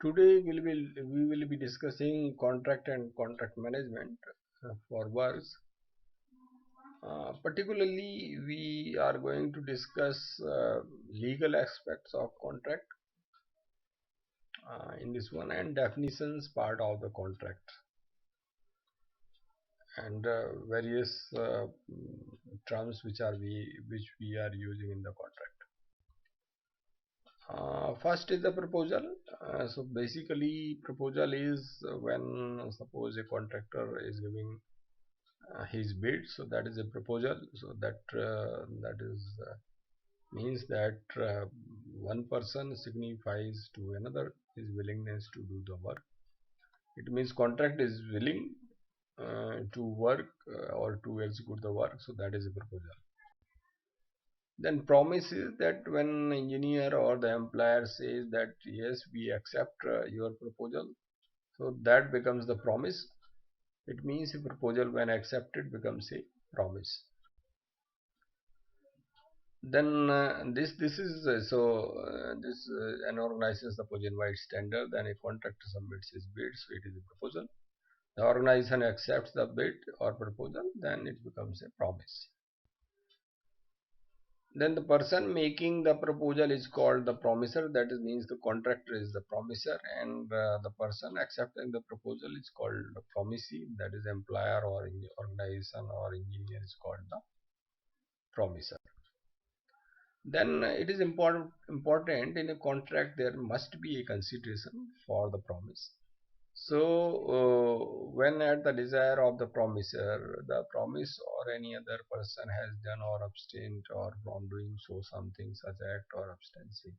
Today we will be discussing contract and contract management for works. Particularly, we are going to discuss legal aspects of contract in this one, and definitions part of the contract, and various terms which we are using in the contract. First is the proposal. So basically, proposal is when suppose a contractor is giving his bid, so that is a proposal. So that is means that one person signifies to another his willingness to do the work. It means contract is willing to work or to execute the work, so that is a proposal. Then promise is that when engineer or the employer says that yes, we accept your proposal, so that becomes the promise. It means a proposal when accepted becomes a promise. Then this is this an organization suppose invites tender, then a contractor submits his bid, so it is a proposal. The organization accepts the bid or proposal, then it becomes a promise. Then the person making the proposal is called the promisor, that is means the contractor is the promisor, and the person accepting the proposal is called the promisee, that is employer or organization or engineer is called the promisor. Then it is important in a contract there must be a consideration for the promise. So when at the desire of the promisor, the promise or any other person has done or abstained or from doing so something such act or abstention,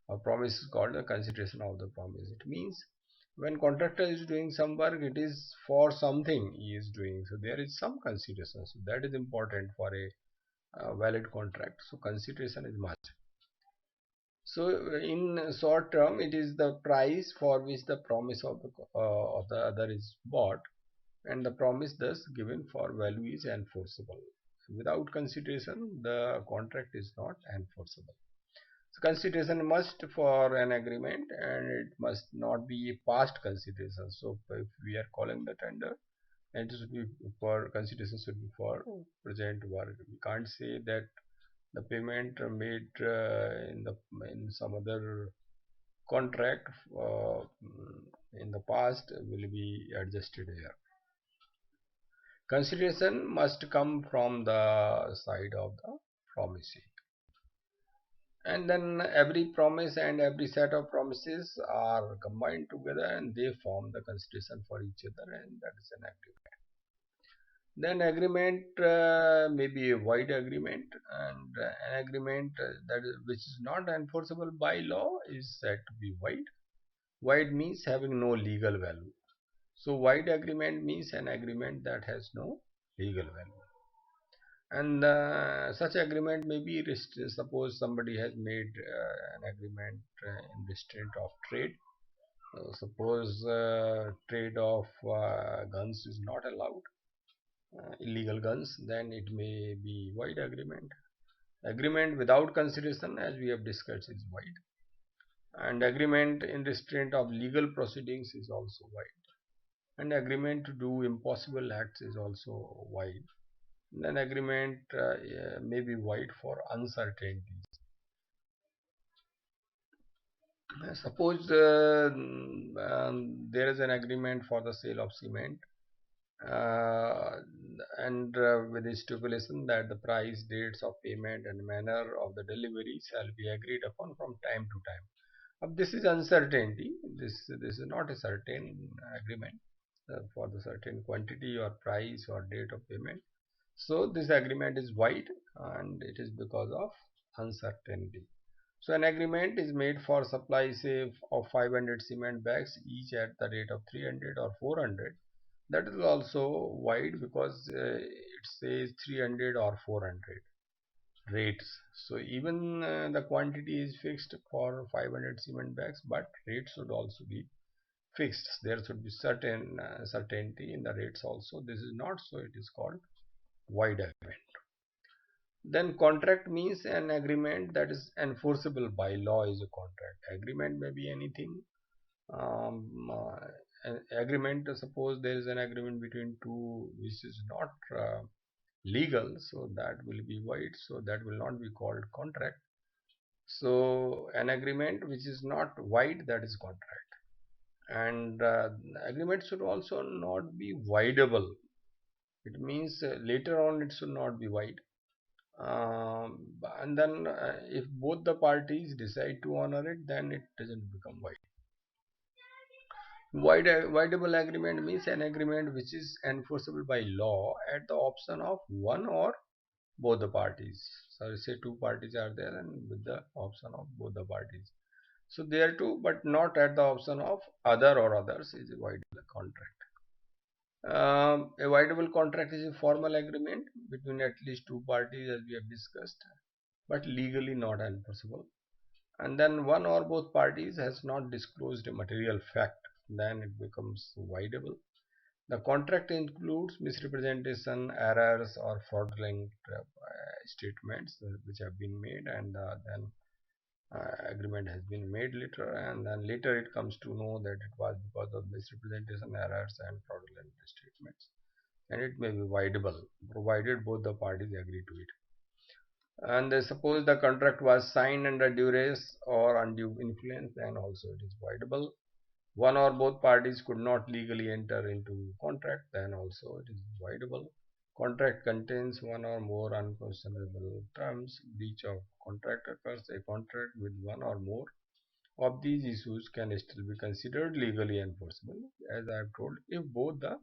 a promise is called the consideration of the promise. It means when contractor is doing some work, it is for something he is doing, so there is some consideration. So that is important for a valid contract. So consideration is must. So in short term, it is the price for which the promise of the other is bought, and the promise thus given for value is enforceable. Without consideration, the contract is not enforceable. So consideration must for an agreement, and it must not be a past consideration. So if we are calling the tender, it should be for consideration should be for present work. We can't say that the payment made in some other contract in the past will be adjusted here. Consideration must come from the side of the promisee, and then every promise and every set of promises are combined together and they form the consideration for each other, and that is an agreement. Then agreement may be a void agreement, and an agreement which is not enforceable by law is said to be void. Void means having no legal value. So void agreement means an agreement that has no legal value. And such agreement may be suppose somebody has made an agreement in restraint of trade. Suppose trade of guns is not allowed, illegal guns, then it may be void agreement. Agreement without consideration, as we have discussed, is void, and agreement in restraint of legal proceedings is also void, and agreement to do impossible acts is also void. Then agreement may be void for uncertainties. Suppose there is an agreement for the sale of cement, uh, and with the stipulation that the price, dates of payment and manner of the delivery shall be agreed upon from time to time. This is uncertainty. This is not a certain agreement for the certain quantity or price or date of payment. So this agreement is void, and it is because of uncertainty. So an agreement is made for supply, say, of 500 cement bags, each at the rate of 300 or 400. That is also void because it says 300 or 400 rates. So even the quantity is fixed for 500 cement bags, but rates should also be fixed. There should be certain certainty in the rates also. This is not so. It is called void agreement. Then contract means an agreement that is enforceable by law is a contract. Agreement may be anything. An agreement, suppose there is an agreement between two which is not legal, so that will be void, so that will not be called contract. So an agreement which is not void, that is contract. And agreement should also not be voidable. It means later on it should not be void. And then if both the parties decide to honor it, then it doesn't become void. Voidable agreement means an agreement which is enforceable by law at the option of one or both the parties. So say two parties are there and with the option of both the parties. So there too, but not at the option of other or others, is a voidable contract. A voidable contract is a formal agreement between at least two parties, as we have discussed, but legally not enforceable. And then one or both parties has not disclosed a material fact, then it becomes voidable. The contract includes misrepresentation, errors, or fraudulent statements which have been made, and then agreement has been made later, and then later it comes to know that it was because of misrepresentation, errors, and fraudulent statements, and it may be voidable provided both the parties agree to it. And suppose the contract was signed under duress or undue influence, then also it is voidable. One or both parties could not legally enter into contract, then also it is voidable. Contract contains one or more unconscionable terms. Breach of contract occurs. A contract with one or more of these issues can still be considered legally enforceable, as I have told, if both the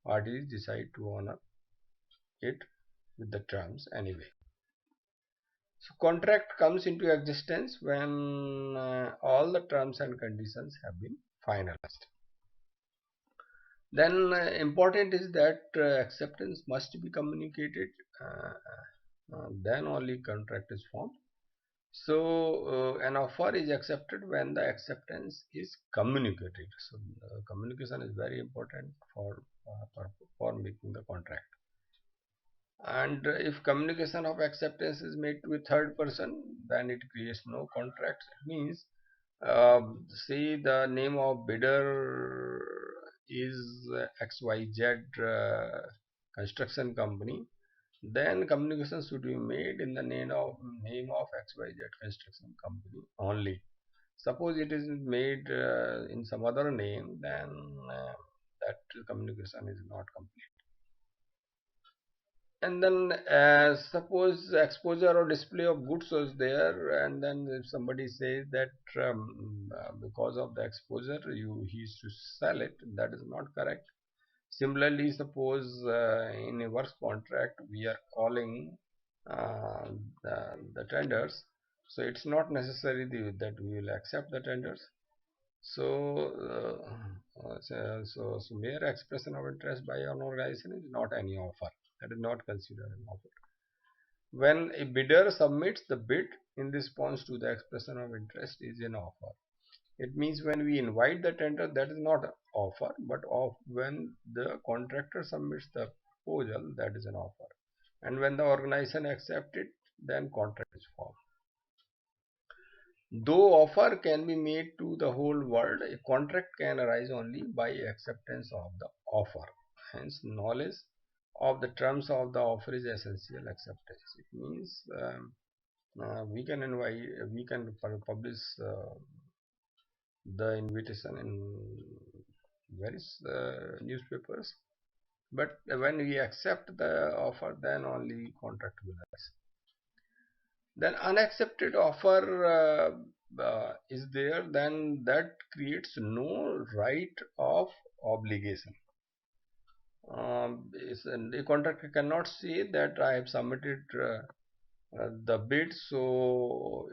parties decide to honor it with the terms anyway. So contract comes into existence when all the terms and conditions have been finalized. Then important is that acceptance must be communicated, then only contract is formed. So an offer is accepted when the acceptance is communicated. So communication is very important for making the contract. And if communication of acceptance is made to a third person, then it creates no contract. It means see the name of bidder is XYZ construction company, then communication should be made in the name of XYZ construction company only. Suppose it is made in some other name, then that communication is not complete. And then suppose exposure or display of goods was there, and then if somebody says that because of the exposure he is to sell it, that is not correct. Similarly, suppose in a works contract we are calling uh, the tenders, so it's not necessary that we will accept the tenders. So mere expression of interest by an organization is not any offer. That is not considered an offer. When a bidder submits the bid in response to the expression of interest is an offer. It means when we invite the tender, that is not an offer, but when the contractor submits the proposal, that is an offer. And when the organization accepts it, then contract is formed. Though offer can be made to the whole world, a contract can arise only by acceptance of the offer. Hence, knowledge of the terms of the offer is essential acceptance. It means we can publish the invitation in various newspapers, but when we accept the offer, then only contract will arise. Then unaccepted offer is there, then that creates no right of obligation. The contractor cannot say that I have submitted the bid, so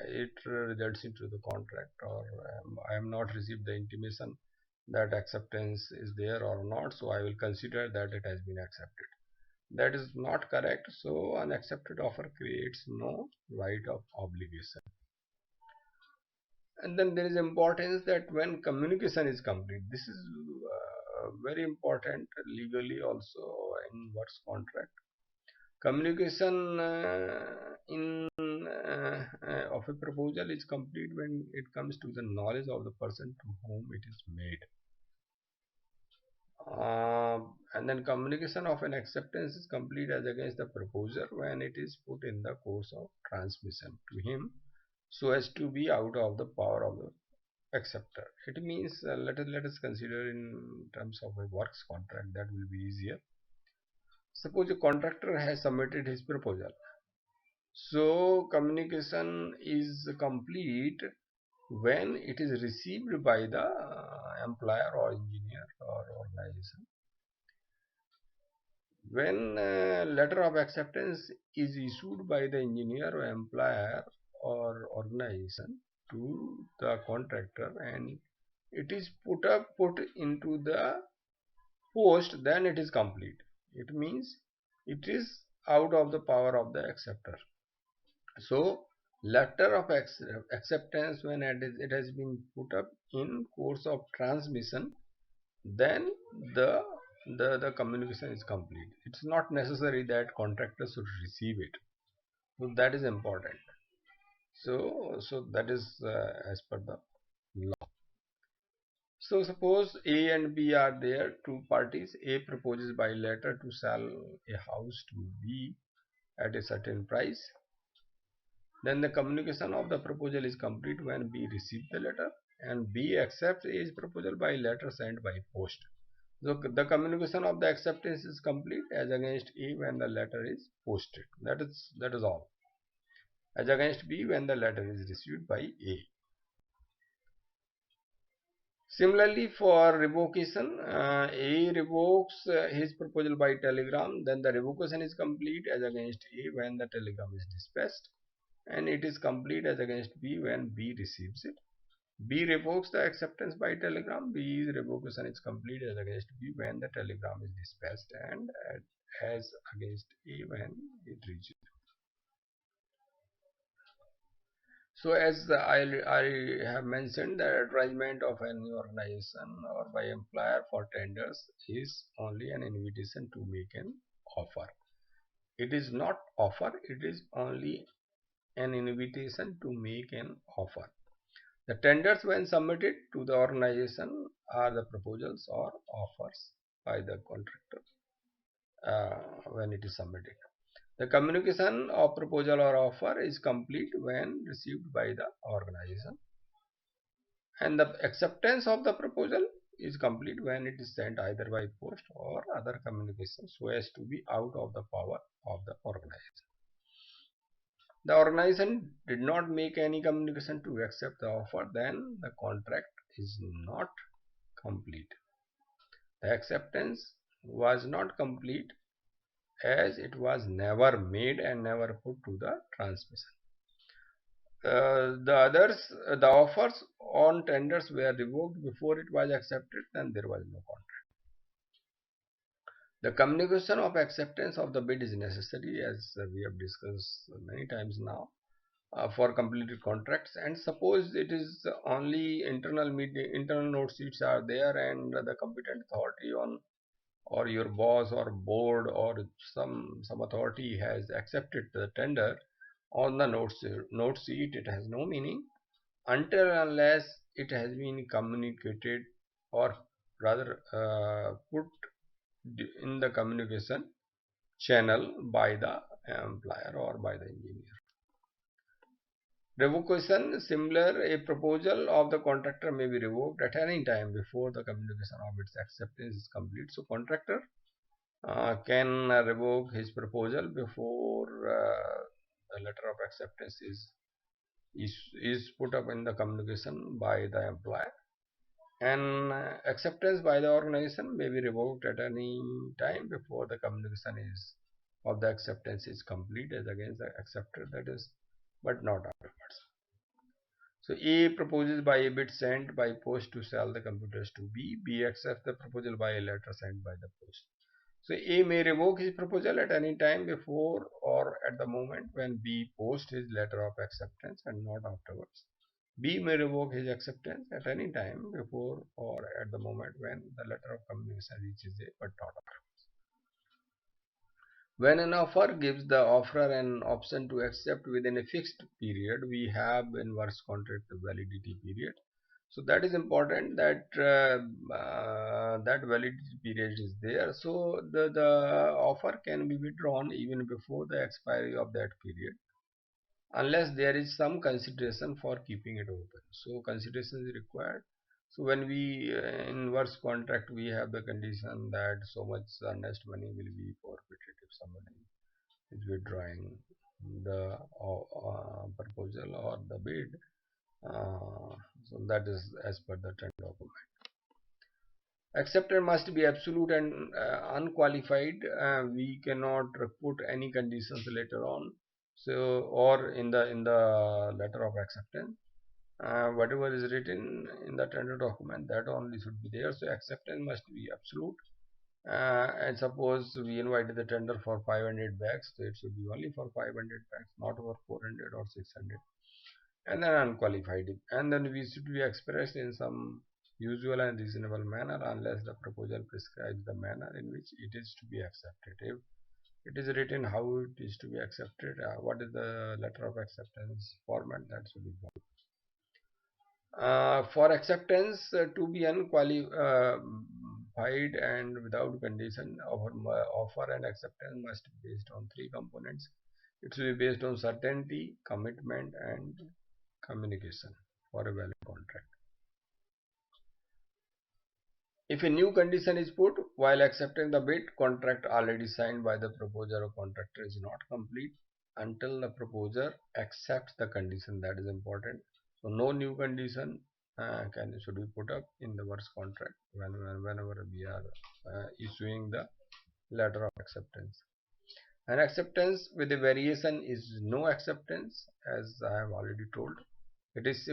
it results into the contract, or I have not received the intimation that acceptance is there or not, so I will consider that it has been accepted. That is not correct. So unaccepted offer creates no right of obligation. And then there is importance that when communication is complete, this is very important legally also in works contract. Communication in of a proposal is complete when it comes to the knowledge of the person to whom it is made. And then communication of an acceptance is complete as against the proposer when it is put in the course of transmission to him so as to be out of the power of the acceptor. It means let us consider in terms of a works contract, that will be easier. Suppose a contractor has submitted his proposal. So communication is complete when it is received by the employer or engineer or organization. When a letter of acceptance is issued by the engineer or employer or organization to the contractor and it is put into the post, then it is complete. It means it is out of the power of the acceptor. So letter of acceptance, when it has been put up in course of transmission, then the the communication is complete. It's not necessary that contractor should receive it. So that is important. So that is as per the law. So suppose A and B are there, two parties. A proposes by letter to sell a house to B at a certain price. Then the communication of the proposal is complete when B receives the letter and B accepts A's proposal by letter sent by post. So the communication of the acceptance is complete as against A when the letter is posted. That is all. As against B when the letter is received by A. Similarly, for revocation, A revokes his proposal by telegram. Then the revocation is complete as against A when the telegram is dispatched, and it is complete as against B when B receives it. B revokes the acceptance by telegram. B's revocation is complete as against B when the telegram is dispatched, and as against A when it reaches. So as I have mentioned, the advertisement of an organization or by employer for tenders is only an invitation to make an offer. It is not offer, it is only an invitation to make an offer. The tenders when submitted to the organization are the proposals or offers by the contractor when it is submitted. The communication of proposal or offer is complete when received by the organization, and the acceptance of the proposal is complete when it is sent either by post or other communication so as to be out of the power of the organization. The organization did not make any communication to accept the offer, then the contract is not complete. The acceptance was not complete as it was never made and never put to the transmission. The offers on tenders were revoked before it was accepted, then there was no contract. The communication of acceptance of the bid is necessary, as we have discussed many times now, for completed contracts. And suppose it is only internal note sheets are there, and the competent authority on or your boss or board or some authority has accepted the tender on the note sheet, it has no meaning until unless it has been communicated or rather put in the communication channel by the employer or by the engineer. Revocation, similar, a proposal of the contractor may be revoked at any time before the communication of its acceptance is complete. So contractor can revoke his proposal before the letter of acceptance is put up in the communication by the employer, and acceptance by the organization may be revoked at any time before the communication is of the acceptance is complete as against the acceptor, that is, but not afterwards. So A proposes by a bid sent by post to sell the computers to B. B accepts the proposal by a letter sent by the post. So A may revoke his proposal at any time before or at the moment when B posts his letter of acceptance and not afterwards. B may revoke his acceptance at any time before or at the moment when the letter of communication reaches A, but not afterwards. When an offer gives the offerer an option to accept within a fixed period, we have inverse contract validity period. So that is important, that that validity period is there. So the offer can be withdrawn even before the expiry of that period, unless there is some consideration for keeping it open. So consideration is required. So when we inverse contract, we have the condition that so much earnest money will be forfeited if somebody is withdrawing the proposal or the bid. So that is as per the tender document. Acceptance must be absolute and unqualified. We cannot put any conditions later on. So or in the letter of acceptance, whatever is written in the tender document, that only should be there. So acceptance must be absolute. And suppose we invited the tender for 500 bags, so it should be only for 500 bags, not for 400 or 600. And then unqualified, and then we should be expressed in some usual and reasonable manner, unless the proposal prescribes the manner in which it is to be accepted. If it is written how it is to be accepted, what is the letter of acceptance format, that should be followed. For acceptance to be unqualified and without condition, offer and acceptance must be based on three components. It should be based on certainty, commitment, and communication for a valid contract. If a new condition is put while accepting the bid, contract already signed by the proposer or contractor is not complete until the proposer accepts the condition. That is important. So no new condition should be put up in the works contract whenever we are issuing the letter of acceptance. An acceptance with a variation is no acceptance, as I have already told. It is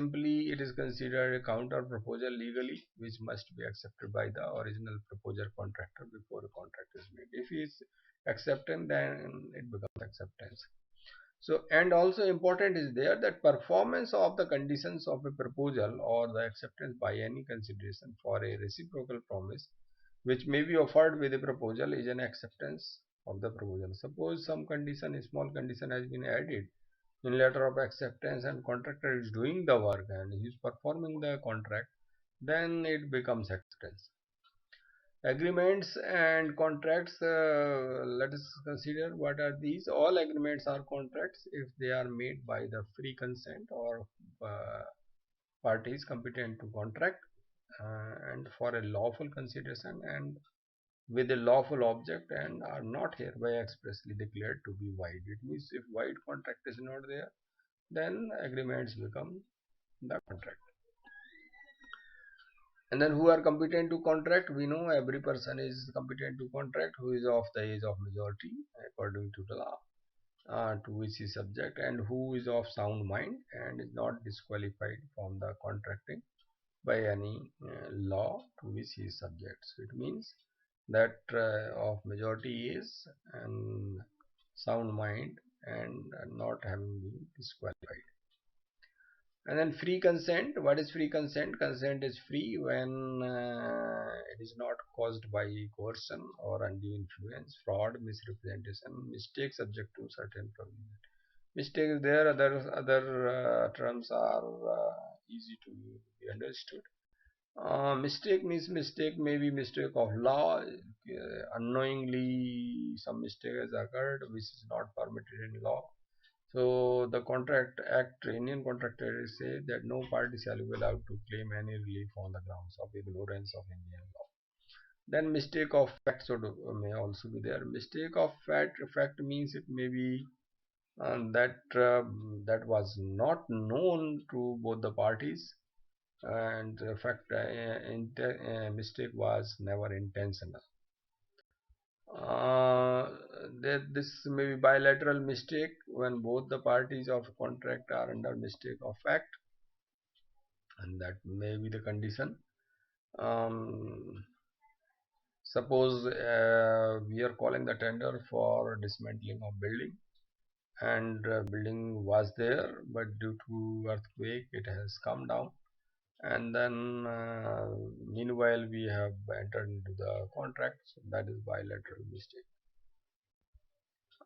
considered a counter proposal legally, which must be accepted by the original proposer contractor before a contract is made. If he is accepted, then it becomes acceptance. So, and also important is there that performance of the conditions of a proposal or the acceptance by any consideration for a reciprocal promise which may be offered with a proposal is an acceptance of the proposal. Suppose some condition, a small condition has been added in letter of acceptance and contractor is doing the work and he is performing the contract, then it becomes acceptance. Agreements and contracts, let us consider what are these. All agreements are contracts if they are made by the free consent or parties competent to contract, and for a lawful consideration and with a lawful object, and are not hereby expressly declared to be void. It means if void contract is not there, then agreements become the contract. And then who are competent to contract? We know every person is competent to contract who is of the age of majority according to the law to which he is subject, and who is of sound mind and is not disqualified from the contracting by any law to which he is subject. So it means that of majority is and sound mind and not having been disqualified. And then free consent. What is free consent? Consent is free when it is not caused by coercion or undue influence, fraud, misrepresentation, mistake subject to certain provisions. Mistake is there, other terms are easy to be understood. Mistake means mistake may be mistake of law, unknowingly some mistake has occurred which is not permitted in law. So the Contract Act, Indian Contract Act say that no party shall be allowed to claim any relief on the grounds of ignorance of Indian law. Then mistake of fact may also be there. Mistake of fact means it may be that was not known to both the parties, and the fact mistake was never intentional. This may be bilateral mistake when both the parties of contract are under mistake of fact, and that may be the condition. Suppose we are calling the tender for dismantling of building, and building was there, but due to earthquake it has come down, and then meanwhile we have entered into the contract, so that is bilateral mistake.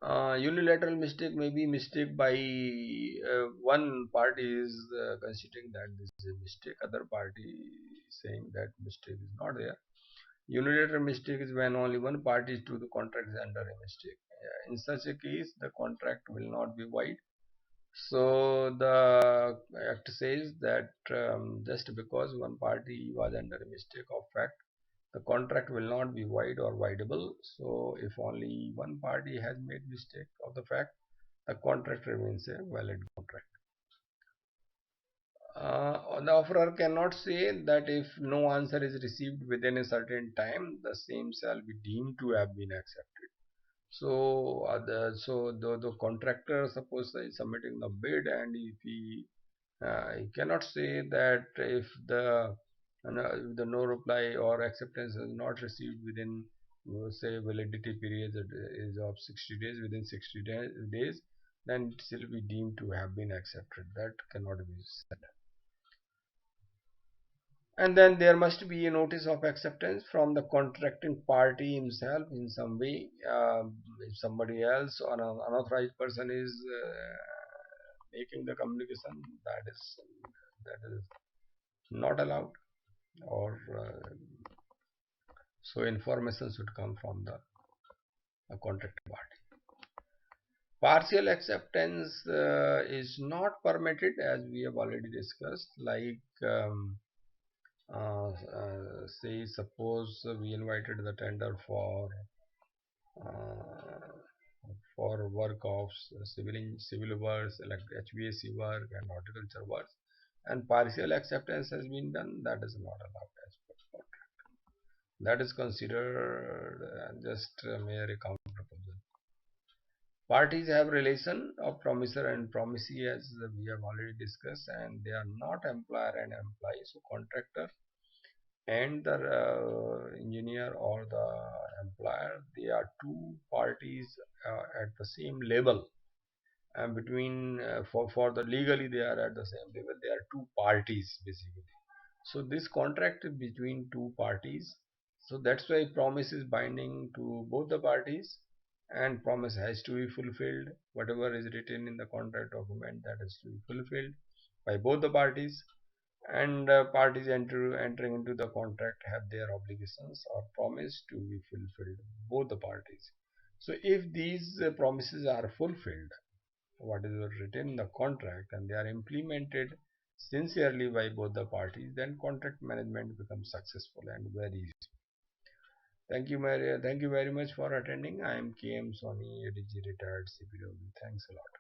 Unilateral mistake may be mistake by one party is considering that this is a mistake, other party is saying that mistake is not there. Unilateral mistake is when only one party to the contract is under a mistake. In such a case, the contract will not be void. So the act says that just because one party was under a mistake of fact, the contract will not be void or voidable. So if only one party has made mistake of the fact, the contract remains a valid contract. The offerer cannot say that if no answer is received within a certain time, the same shall be deemed to have been accepted. So, the contractor suppose is submitting the bid, and if he cannot say that if the no reply or acceptance is not received within say validity period is of 60 days, within 60 days, then it will be deemed to have been accepted. That cannot be said. And then there must be a notice of acceptance from the contracting party himself in some way. If somebody else or an unauthorized person is making the communication, that is not allowed, or so information should come from the contract party. Partial acceptance is not permitted, as we have already discussed, like say suppose we invited the tender uh, for work of civil works like HVAC work and horticulture works, and partial acceptance has been done, that is not allowed as per contract. That is considered just a mere counter proposal. Parties have relation of promisor and promisee, as we have already discussed, and they are not employer and employee. So contractor and the engineer or the employer, they are two parties at the same level, and between for the legally they are at the same level. They are two parties basically. So this contract is between two parties, so that's why promise is binding to both the parties, and promise has to be fulfilled. Whatever is written in the contract document, that has to be fulfilled by both the parties, and parties entering into the contract have their obligations or promise to be fulfilled, both the parties. So if these promises are fulfilled, what is written in the contract, and they are implemented sincerely by both the parties, then contract management becomes successful and very easy. Thank you very much for attending. I am K M Soni, ADG retired CPW. Thanks a lot.